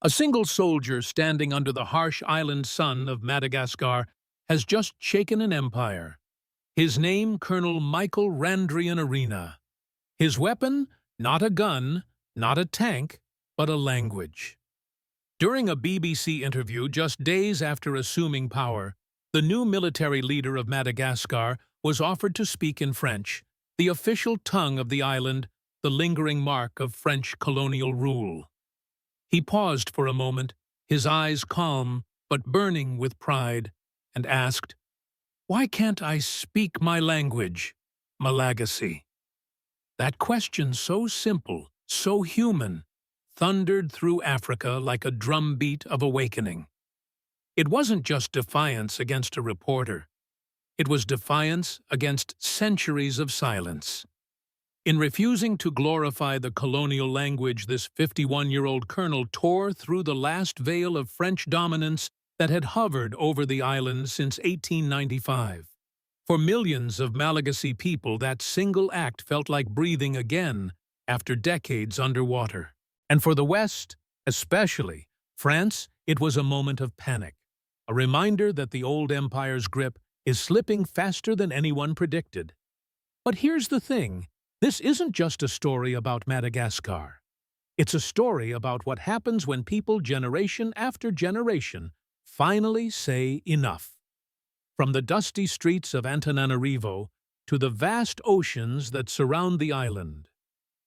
A single soldier standing under the harsh island sun of Madagascar has just shaken an empire. His name, Colonel Michael Randrian Arena. His weapon, not a gun, not a tank, but a language. During a BBC interview just days after assuming power, the new military leader of Madagascar was offered to speak in French, the official tongue of the island, the lingering mark of French colonial rule. He paused for a moment, his eyes calm but burning with pride, and asked, "Why can't I speak my language, Malagasy?" That question, so simple, so human, thundered through Africa like a drumbeat of awakening. It wasn't just defiance against a reporter. It was defiance against centuries of silence. In refusing to glorify the colonial language, this 51-year-old colonel tore through the last veil of French dominance that had hovered over the island since 1895. For millions of Malagasy people, that single act felt like breathing again after decades underwater. And for the West, especially France, it was a moment of panic, a reminder that the old empire's grip is slipping faster than anyone predicted. But here's the thing. This isn't just a story about Madagascar. It's a story about what happens when people generation after generation finally say enough. From the dusty streets of Antanarivo to the vast oceans that surround the island,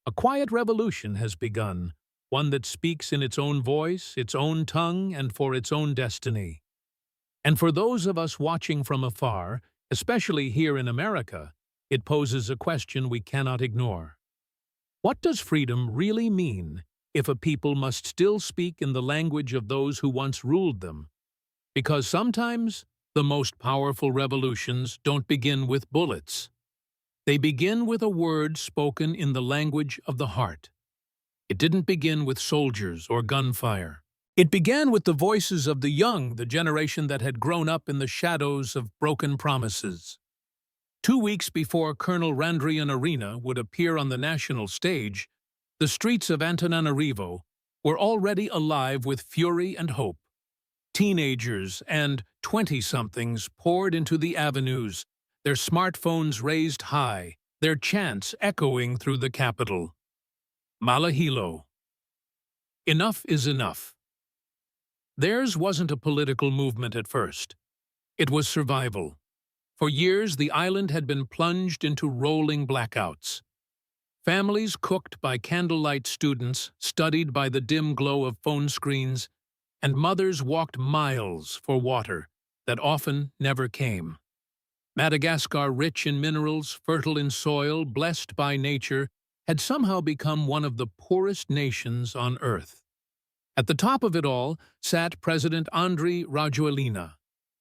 a quiet revolution has begun, one that speaks in its own voice, its own tongue, and for its own destiny. And for those of us watching from afar, especially here in America, it poses a question we cannot ignore. What does freedom really mean if a people must still speak in the language of those who once ruled them? Because sometimes the most powerful revolutions don't begin with bullets. They begin with a word spoken in the language of the heart. It didn't begin with soldiers or gunfire. It began with the voices of the young, the generation that had grown up in the shadows of broken promises. 2 weeks before Colonel Randrian Arena would appear on the national stage, the streets of Antanarivo were already alive with fury and hope. Teenagers and 20-somethings poured into the avenues, their smartphones raised high, their chants echoing through the capital. Malahilo. Enough is enough. Theirs wasn't a political movement at first. It was survival. For years, the island had been plunged into rolling blackouts. Families cooked by candlelight, students studied by the dim glow of phone screens, and mothers walked miles for water that often never came. Madagascar, rich in minerals, fertile in soil, blessed by nature, had somehow become one of the poorest nations on Earth. At the top of it all sat President Ibrahim Traoré,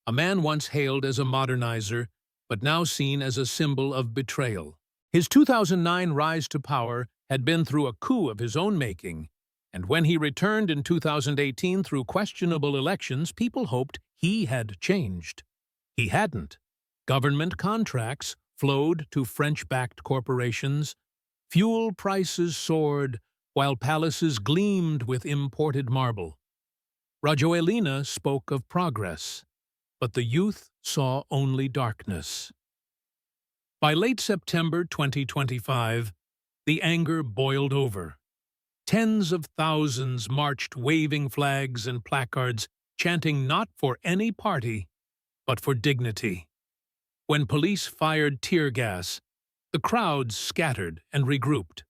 a man once hailed as a modernizer, but now seen as a symbol of betrayal. His 2009 rise to power had been through a coup of his own making, and when he returned in 2018 through questionable elections, people hoped he had changed. He hadn't. Government contracts flowed to French-backed corporations, fuel prices soared, while palaces gleamed with imported marble. Traoré spoke of progress, but the youth saw only darkness. By late September 2025, the anger boiled over. Tens of thousands marched waving flags and placards, chanting not for any party, but for dignity. When police fired tear gas, the crowds scattered and regrouped.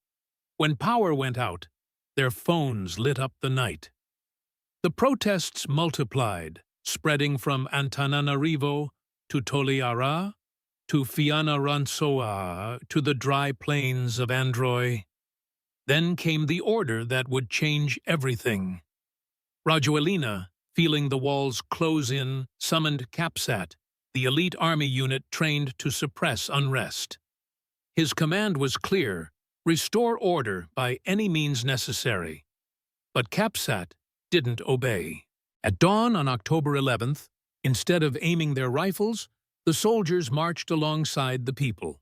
When power went out, their phones lit up the night. The protests multiplied, spreading from Antananarivo to Toliara, to Fianarantsoa, to the dry plains of Androy. Then came the order that would change everything. Traoré, feeling the walls close in, summoned CAPSAT, the elite army unit trained to suppress unrest. His command was clear: restore order by any means necessary. But CAPSAT didn't obey. At dawn on October 11th, instead of aiming their rifles, the soldiers marched alongside the people.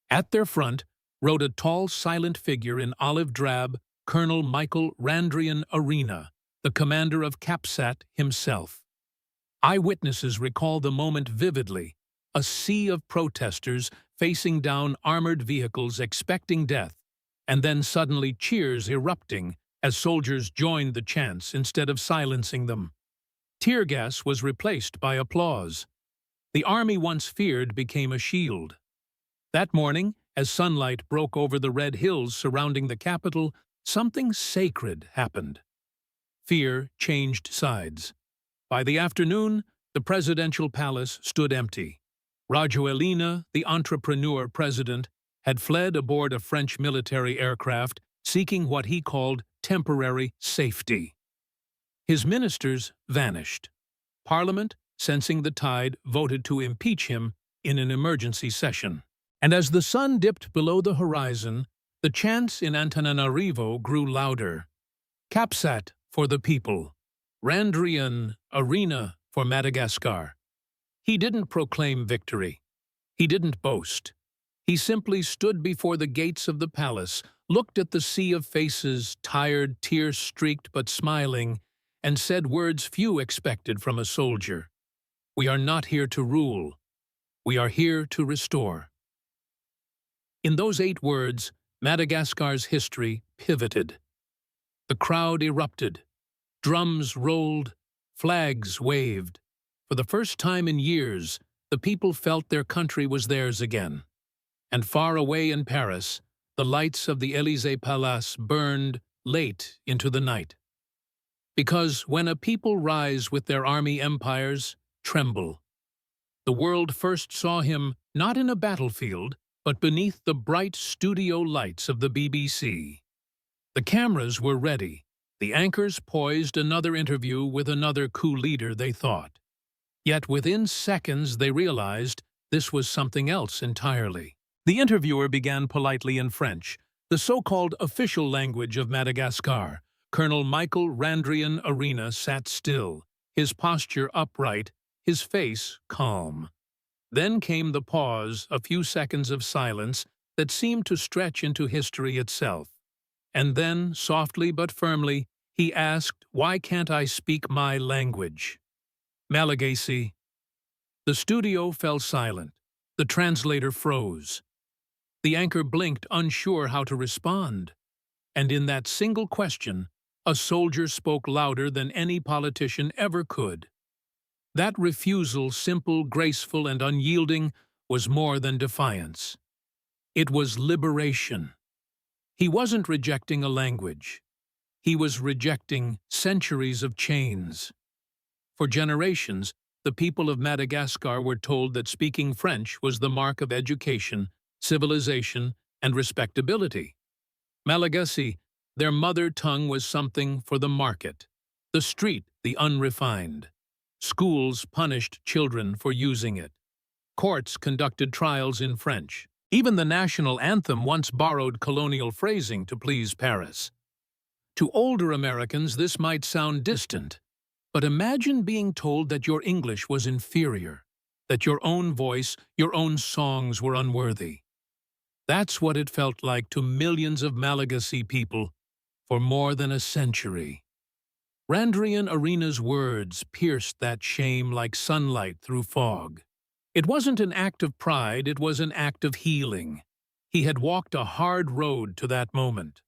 At their front rode a tall, silent figure in olive drab, Colonel Michael Randrian Arena, the commander of Capsat himself. Eyewitnesses recall the moment vividly, a sea of protesters facing down armored vehicles expecting death, and then suddenly cheers erupting as soldiers joined the chants instead of silencing them. Tear gas was replaced by applause. The army once feared became a shield. That morning, as sunlight broke over the red hills surrounding the capital, something sacred happened. Fear changed sides. By the afternoon, the presidential palace stood empty. Rajoelina, the entrepreneur president, had fled aboard a French military aircraft, seeking what he called temporary safety. His ministers vanished. Parliament, sensing the tide, voted to impeach him in an emergency session. And as the sun dipped below the horizon, the chants in Antanarivo grew louder. Capsat for the people. Randrian Arena for Madagascar. He didn't proclaim victory. He didn't boast. He simply stood before the gates of the palace, looked at the sea of faces, tired, tear-streaked but smiling, and said words few expected from a soldier. "We are not here to rule. We are here to restore." In those 8 words, Madagascar's history pivoted. The crowd erupted. Drums rolled. Flags waved. For the first time in years, the people felt their country was theirs again. And far away in Paris, the lights of the Élysée Palace burned late into the night. Because when a people rise with their army empires, tremble. The world first saw him not in a battlefield, but beneath the bright studio lights of the BBC. The cameras were ready. The anchors poised another interview with another coup leader, they thought. Yet within seconds they realized this was something else entirely. The interviewer began politely in French, the so-called official language of Madagascar. Colonel Michael Randrian Arena sat still, his posture upright, his face calm. Then came the pause, a few seconds of silence that seemed to stretch into history itself. And then, softly but firmly, he asked, "Why can't I speak my language?" Malagasy. The studio fell silent. The translator froze. The anchor blinked, unsure how to respond. And in that single question, a soldier spoke louder than any politician ever could. That refusal, simple, graceful, and unyielding, was more than defiance. It was liberation. He wasn't rejecting a language. He was rejecting centuries of chains. For generations, the people of Madagascar were told that speaking French was the mark of education, civilization, and respectability. Malagasy, their mother tongue, was something for the market, the street, the unrefined. Schools punished children for using it. Courts conducted trials in French. Even the national anthem once borrowed colonial phrasing to please Paris. To older Americans, this might sound distant, but imagine being told that your English was inferior, that your own voice, your own songs were unworthy. That's what it felt like to millions of Malagasy people for more than a century. Randrian Arena's words pierced that shame like sunlight through fog. It wasn't an act of pride, it was an act of healing. He had walked a hard road to that moment.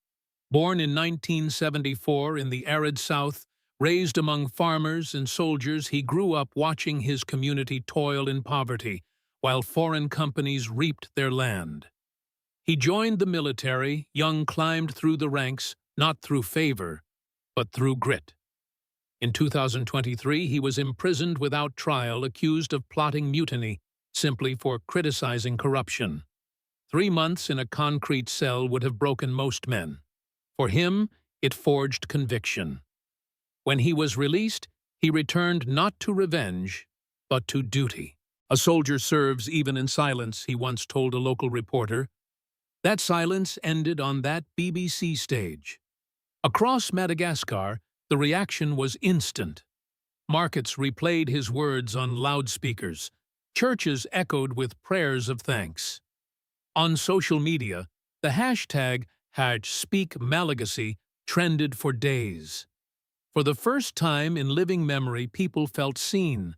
Born in 1974 in the arid South, raised among farmers and soldiers, he grew up watching his community toil in poverty while foreign companies reaped their land. He joined the military, young, climbed through the ranks, not through favor, but through grit. In 2023, he was imprisoned without trial, accused of plotting mutiny simply for criticizing corruption. 3 months in a concrete cell would have broken most men. For him, it forged conviction. When he was released, he returned not to revenge, but to duty. "A soldier serves even in silence," he once told a local reporter. That silence ended on that BBC stage. Across Madagascar, the reaction was instant. Markets replayed his words on loudspeakers. Churches echoed with prayers of thanks. On social media, the hashtag #SpeakMalagasy trended for days. For the first time in living memory, people felt seen,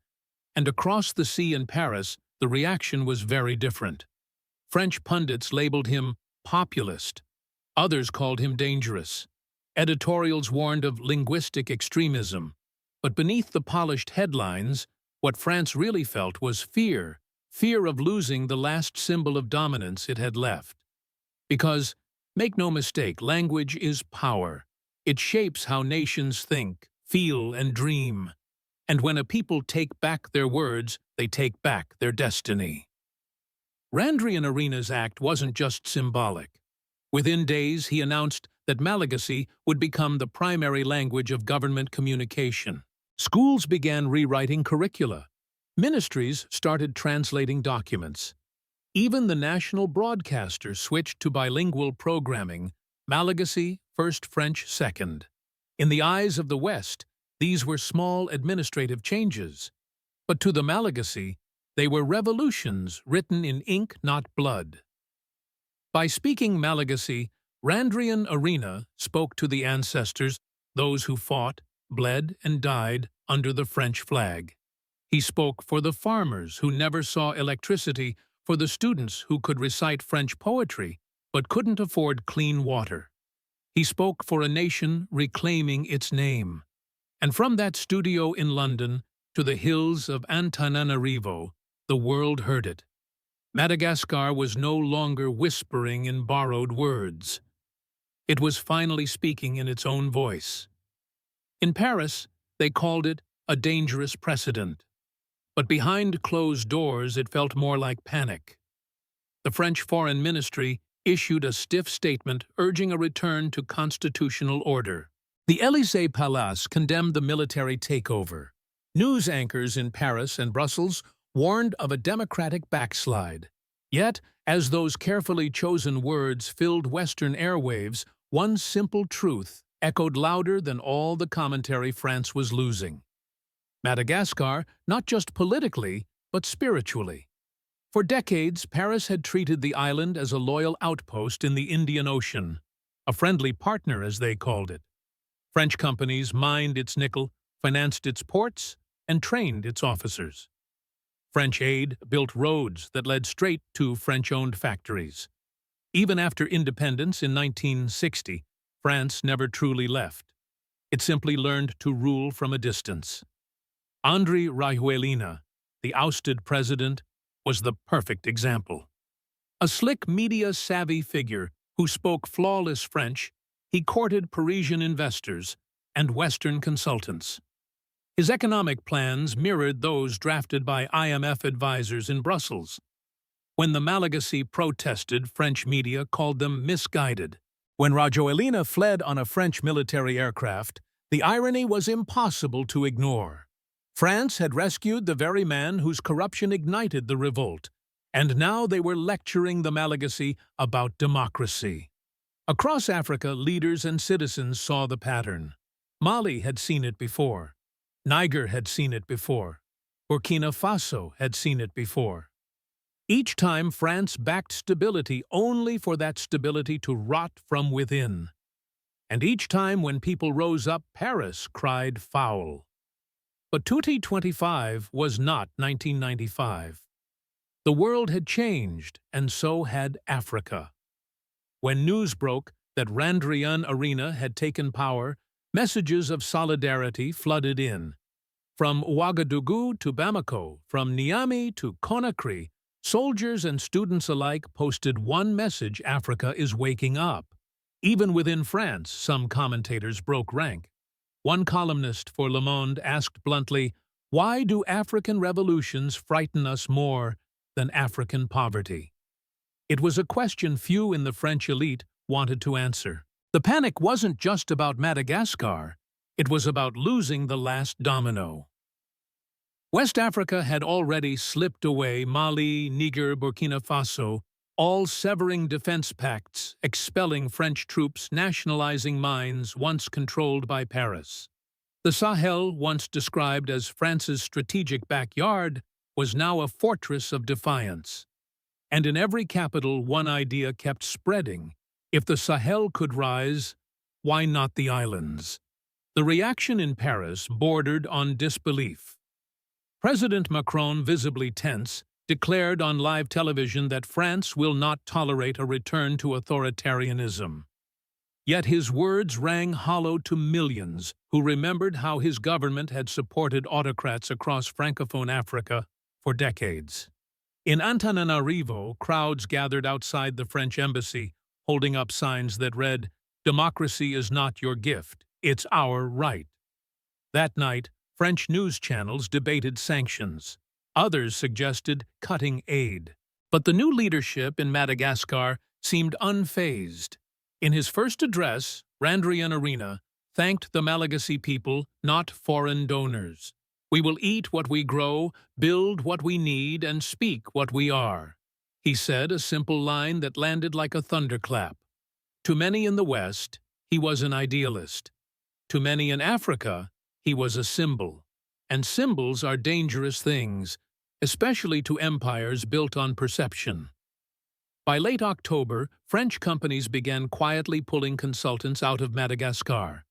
and across the sea in Paris, the reaction was very different. French pundits labeled him populist. Others called him dangerous. Editorials warned of linguistic extremism. But beneath the polished headlines, what France really felt was fear of losing the last symbol of dominance it had left. Because, make no mistake, language is power. It shapes how nations think, feel, and dream. And when a people take back their words, they take back their destiny. Randrian Arena's act wasn't just symbolic. Within days, he announced that Malagasy would become the primary language of government communication. Schools began rewriting curricula. Ministries started translating documents. Even the national broadcaster switched to bilingual programming, Malagasy first, French second. In the eyes of the West, these were small administrative changes. But to the Malagasy, they were revolutions written in ink, not blood. By speaking Malagasy, Randrian Arena spoke to the ancestors, those who fought, bled, and died under the French flag. He spoke for the farmers who never saw electricity, for the students who could recite French poetry but couldn't afford clean water. He spoke for a nation reclaiming its name. And from that studio in London to the hills of Antanarivo, the world heard it. Madagascar was no longer whispering in borrowed words. It was finally speaking in its own voice. In Paris, they called it a dangerous precedent. But behind closed doors, it felt more like panic. The French Foreign Ministry issued a stiff statement urging a return to constitutional order. The Élysée Palace condemned the military takeover. News anchors in Paris and Brussels warned of a democratic backslide. Yet, as those carefully chosen words filled Western airwaves, one simple truth echoed louder than all the commentary France was losing. Madagascar, not just politically, but spiritually. For decades, Paris had treated the island as a loyal outpost in the Indian Ocean, a friendly partner, as they called it. French companies mined its nickel, financed its ports, and trained its officers. French aid built roads that led straight to French-owned factories. Even after independence in 1960, France never truly left. It simply learned to rule from a distance. Andry Rajoelina, the ousted president, was the perfect example. A slick, media-savvy figure who spoke flawless French, he courted Parisian investors and Western consultants. His economic plans mirrored those drafted by IMF advisors in Brussels. When the Malagasy protested, French media called them misguided. When Rajoelina fled on a French military aircraft, the irony was impossible to ignore. France had rescued the very man whose corruption ignited the revolt, and now they were lecturing the Malagasy about democracy. Across Africa, leaders and citizens saw the pattern. Mali had seen it before. Niger had seen it before. Burkina Faso had seen it before. Each time, France backed stability only for that stability to rot from within. And each time when people rose up, Paris cried foul. But 2025 was not 1995. The world had changed, and so had Africa. When news broke that Randrian Arena had taken power, messages of solidarity flooded in. From Ouagadougou to Bamako, from Niamey to Conakry, soldiers and students alike posted one message: Africa is waking up. Even within France, some commentators broke rank. One columnist for Le Monde asked bluntly, "Why do African revolutions frighten us more than African poverty?" It was a question few in the French elite wanted to answer. The panic wasn't just about Madagascar, it was about losing the last domino. West Africa had already slipped away: Mali, Niger, Burkina Faso, all severing defense pacts, expelling French troops, nationalizing mines once controlled by Paris. The Sahel, once described as France's strategic backyard, was now a fortress of defiance. And in every capital, one idea kept spreading: if the Sahel could rise, why not the islands? The reaction in Paris bordered on disbelief. President Macron, visibly tense, declared on live television that France will not tolerate a return to authoritarianism. Yet his words rang hollow to millions who remembered how his government had supported autocrats across Francophone Africa for decades. In Antanarivo, crowds gathered outside the French embassy, holding up signs that read, "Democracy is not your gift, it's our right." That night, French news channels debated sanctions. Others suggested cutting aid. But the new leadership in Madagascar seemed unfazed. In his first address, Randrian Arena thanked the Malagasy people, not foreign donors. "We will eat what we grow, build what we need, and speak what we are," he said, a simple line that landed like a thunderclap. To many in the West, he was an idealist. To many in Africa, he was a symbol. And symbols are dangerous things, especially to empires built on perception. By late October, French companies began quietly pulling consultants out of Madagascar.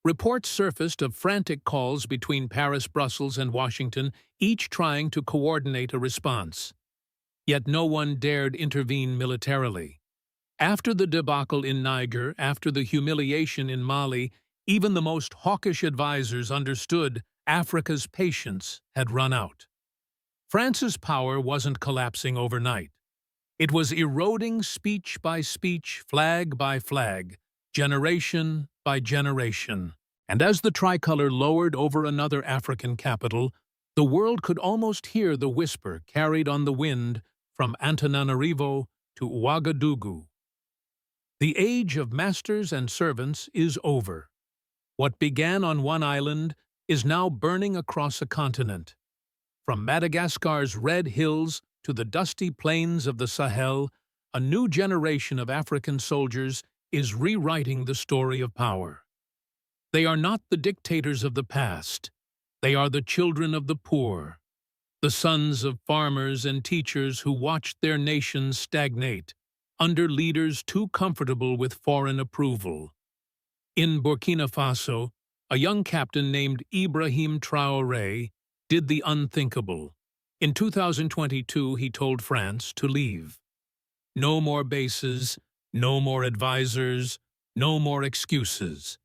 Reports surfaced of frantic calls between Paris, Brussels, and Washington, each trying to coordinate a response. Yet no one dared intervene militarily. After the debacle in Niger, after the humiliation in Mali, even the most hawkish advisors understood Africa's patience had run out. France's power wasn't collapsing overnight. It was eroding speech by speech, flag by flag, generation by generation. And as the tricolor lowered over another African capital, the world could almost hear the whisper carried on the wind from Antananarivo to Ouagadougou. The age of masters and servants is over. What began on one island is now burning across a continent. From Madagascar's red hills to the dusty plains of the Sahel, a new generation of African soldiers is rewriting the story of power. They are not the dictators of the past. They are the children of the poor, the sons of farmers and teachers who watched their nations stagnate under leaders too comfortable with foreign approval. In Burkina Faso, a young captain named Ibrahim Traoré did the unthinkable. In 2022, he told France to leave. No more bases, no more advisors, no more excuses.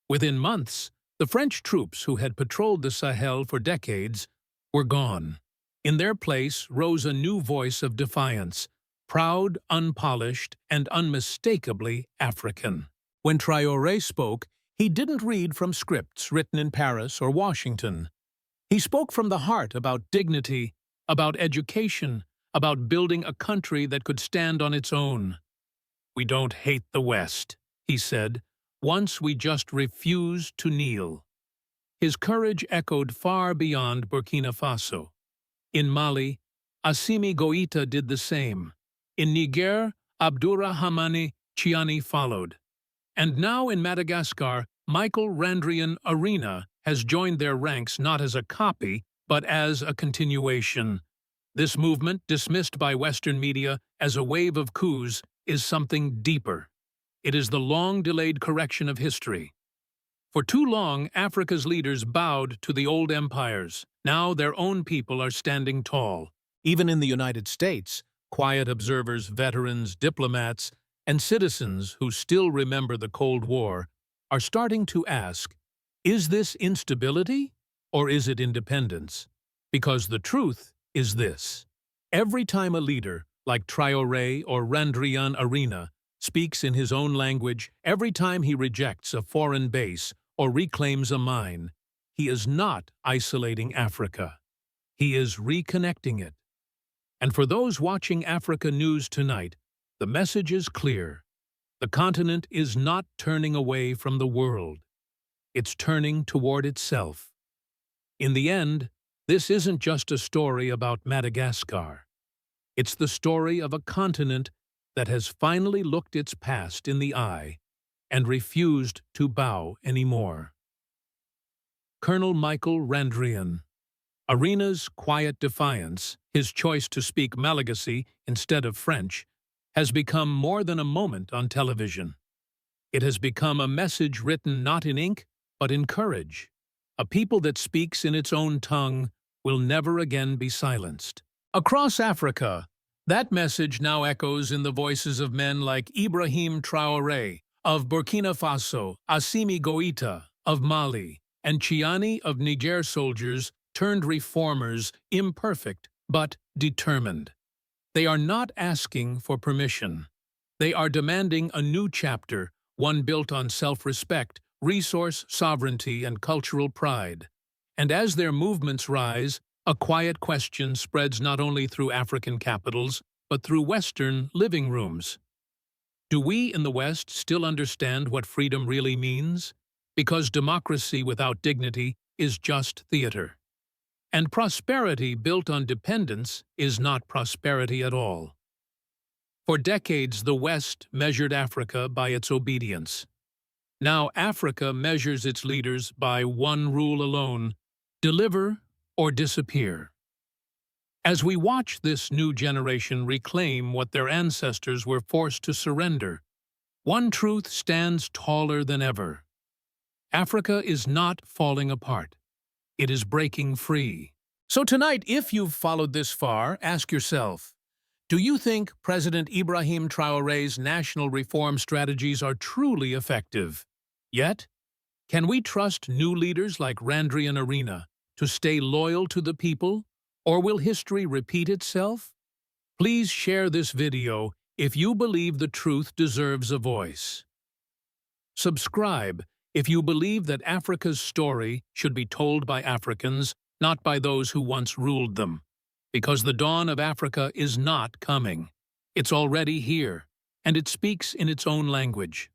Within months, the French troops who had patrolled the Sahel for decades were gone. In their place rose a new voice of defiance, proud, unpolished, and unmistakably African. When Traoré spoke, he didn't read from scripts written in Paris or Washington. He spoke from the heart about dignity, about education, about building a country that could stand on its own. "We don't hate the West," he said. "Once we just refused to kneel." His courage echoed far beyond Burkina Faso. In Mali, Assimi Goïta did the same. In Niger, Abdourahmane Chiani followed. And now in Madagascar, Michael Randrian Arena has joined their ranks not as a copy, but as a continuation. This movement, dismissed by Western media as a wave of coups, is something deeper. It is the long-delayed correction of history. For too long, Africa's leaders bowed to the old empires. Now their own people are standing tall. Even in the United States, quiet observers, veterans, diplomats, and citizens who still remember the Cold War are starting to ask, is this instability or is it independence? Because the truth is this. Every time a leader, like Traoré or Randrian Arena, speaks in his own language, every time he rejects a foreign base or reclaims a mine, he is not isolating Africa. He is reconnecting it. And for those watching Africa News tonight, the message is clear. The continent is not turning away from the world. It's turning toward itself. In the end, this isn't just a story about Madagascar. It's the story of a continent that has finally looked its past in the eye and refused to bow anymore. Colonel Michael Randrian. Arena's quiet defiance, his choice to speak Malagasy instead of French, has become more than a moment on television. It has become a message written not in ink, but in courage. A people that speaks in its own tongue will never again be silenced. Across Africa, that message now echoes in the voices of men like Ibrahim Traoré of Burkina Faso, Assimi Goïta of Mali, and Chiani of Niger, soldiers turned reformers, imperfect but determined. They are not asking for permission. They are demanding a new chapter, one built on self-respect, resource sovereignty, and cultural pride. And as their movements rise, a quiet question spreads not only through African capitals, but through Western living rooms. Do we in the West still understand what freedom really means? Because democracy without dignity is just theater. And prosperity built on dependence is not prosperity at all. For decades, the West measured Africa by its obedience. Now Africa measures its leaders by one rule alone: deliver or disappear. As we watch this new generation reclaim what their ancestors were forced to surrender, one truth stands taller than ever. Africa is not falling apart. It is breaking free. So tonight, if you've followed this far, ask yourself, do you think President Ibrahim Traoré's national reform strategies are truly effective? Yet, can we trust new leaders like Randrian Arena to stay loyal to the people, or will history repeat itself? Please share this video if you believe the truth deserves a voice. Subscribe if you believe that Africa's story should be told by Africans, not by those who once ruled them. Because the dawn of Africa is not coming. It's already here, and it speaks in its own language.